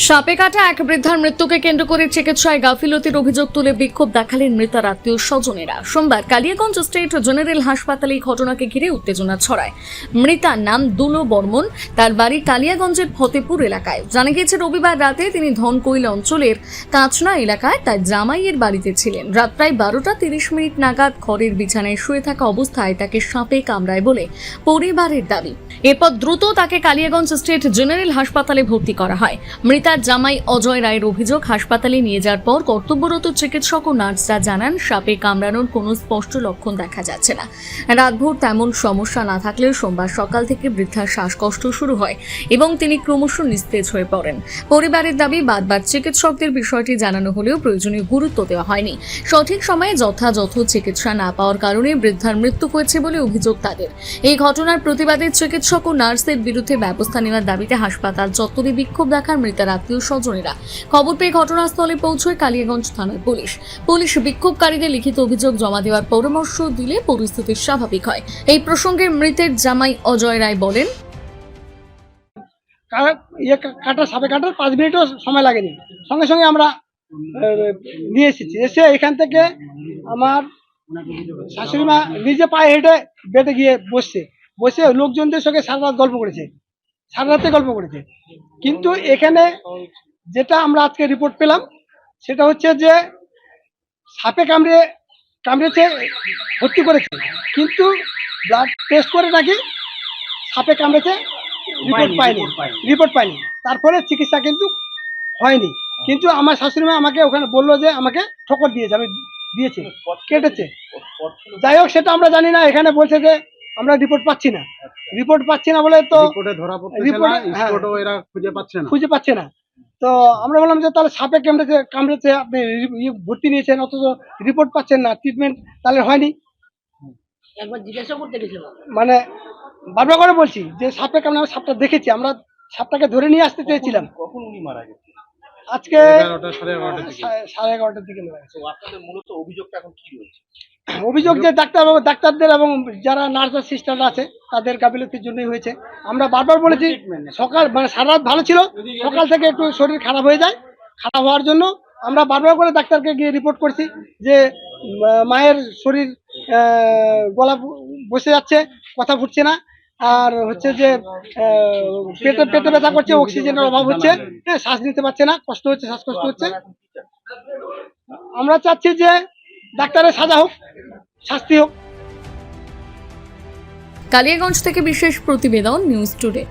সাপে কাটা এক বৃদ্ধার মৃত্যুকে কেন্দ্র করে চিকিৎসায় গাফিলতির অভিযোগ তুলে বিক্ষোভ দেখালেন মৃতার আত্মীয় স্বজনেরা। সোমবার কালিয়াগঞ্জ স্টেট জেনারেল হাসপাতালে এই ঘটনাকে ঘিরে উত্তেজনা ছড়ায়। মৃতার নাম দুলো বর্মন, তার বাড়ি কালিয়াগঞ্জের ফতেপুর এলাকায়। জানা গিয়েছে রবিবার রাতে তিনি ধনকৈল অঞ্চলের কাঁচনা এলাকায় তার জামাইয়ের বাড়িতে ছিলেন। রাত প্রায় 12:30 নাগাদ ঘরের বিছানায় শুয়ে থাকা অবস্থায় তাকে সাপে কামড়ায় বলে পরিবারের দাবি। এরপর দ্রুত তাকে কালিয়াগঞ্জ স্টেট জেনারেল হাসপাতালে ভর্তি করা হয়। মৃতার জামাই অজয় রায়ের অভিযোগ, হাসপাতালে নিয়ে যাওয়ার পর কর্তব্যরত চিকিৎসক ও নার্সরা জানান সাপে কামড়ানোর কোনো স্পষ্ট লক্ষণ দেখা যাচ্ছে না। রাতভর তেমন সমস্যা না থাকলেও সোমবার সকাল থেকে বৃদ্ধার শ্বাসকষ্ট শুরু হয় এবং তিনি ক্রমশ নিস্তেজ হয়ে পড়েন। পরিবারের দাবি, বারবার চিকিৎসকদের বিষয়টি জানানো হলেও প্রয়োজনীয় গুরুত্ব দেওয়া হয়নি। সঠিক সময়ে যথাযথ চিকিৎসা না পাওয়ার কারণে বৃদ্ধার মৃত্যু হয়েছে বলে অভিযোগ তাদের। এই ঘটনার প্রতিবাদে চিকিৎসক ও নার্সের বিরুদ্ধে ব্যবস্থা নেওয়ার দাবিতে হাসপাতাল চত্বরে বিক্ষোভ দেখান মৃতার আত্মীয় স্বজনেরা। খবর পেয়ে ঘটনাস্থলে পৌঁছয় কালিয়াগঞ্জ থানার পুলিশ বিক্ষোভকারীদের লিখিত অভিযোগ জমা দেওয়ার পরামর্শ দিলে পরিস্থিতি স্বাভাবিক হয়। এই প্রসঙ্গে মৃতের জামাই অজয় রায় বলেন, সাপে কাটার 5 মিনিটও সময় লাগেনি, সঙ্গে সঙ্গে আমরা নিয়ে এসে এখান থেকে আমার শাশুড়ি মা নিজে পায়ে হেঁটে বেডে গিয়ে বসে লোকজনদের সঙ্গে সারা রাতে গল্প করেছে। কিন্তু এখানে যেটা আমরা আজকে রিপোর্ট পেলাম সেটা হচ্ছে যে সাপে কামড়েছে, ভর্তি করেছে, কিন্তু ব্লাড টেস্ট করে নাকি সাপে কামড়েছে রিপোর্ট পাইনি। তারপরে চিকিৎসা কিন্তু হয়নি। কিন্তু আমার শাশুড়ি মা আমাকে ওখানে বললো যে আমাকে ঠোকর দিয়েছে, আমি দিয়েছি, কেটেছে। যাই হোক, সেটা আমরা জানি না। এখানে বলছে যে আমরা রিপোর্ট পাচ্ছি না বলে তো খুঁজে পাচ্ছে না। তো আমরা বললাম যে তাহলে সাপে কামড়েছে, আপনি ভর্তি নিয়েছেন অথচ রিপোর্ট পাচ্ছেন না, ট্রিটমেন্ট তাহলে হয়নি। একবার জিজ্ঞাসা করতে গেছিলাম, মানে বারবার করে বলছি যে সাপে কামড়ে, আমরা সাপটা দেখেছি, আমরা সাপটাকে ধরে নিয়ে আসতে চেয়েছিলাম। কখন উনি মারা গেছে? আজকে 11:30 দিকে মারা গেছে। আপনাদের মূলত অভিযোগটা এখন কি রয়েছে? অভিযোগ যে ডাক্তারদের এবং যারা নার্স সিস্টাররা আছে তাদের গাফিলতির জন্যই হয়েছে। আমরা বারবার বলেছি, সকাল সারা রাত ভালো ছিল, সকাল থেকে একটু শরীর খারাপ হয়ে যায়। খারাপ হওয়ার জন্য আমরা বারবার করে ডাক্তারকে গিয়ে রিপোর্ট করছি যে মায়ের শরীর গলা বসে যাচ্ছে, কথা ফুটছে না, আর হচ্ছে যে পেটে ব্যথা করছে, অক্সিজেনের অভাব হচ্ছে, শ্বাস নিতে পারছে না, শ্বাসকষ্ট হচ্ছে। আমরা চাচ্ছি যে ডাক্তারের সাজা হোক, শাস্তি হোক। কালিয়াগঞ্জ থেকে বিশেষ প্রতিবেদন, নিউজ টুডে।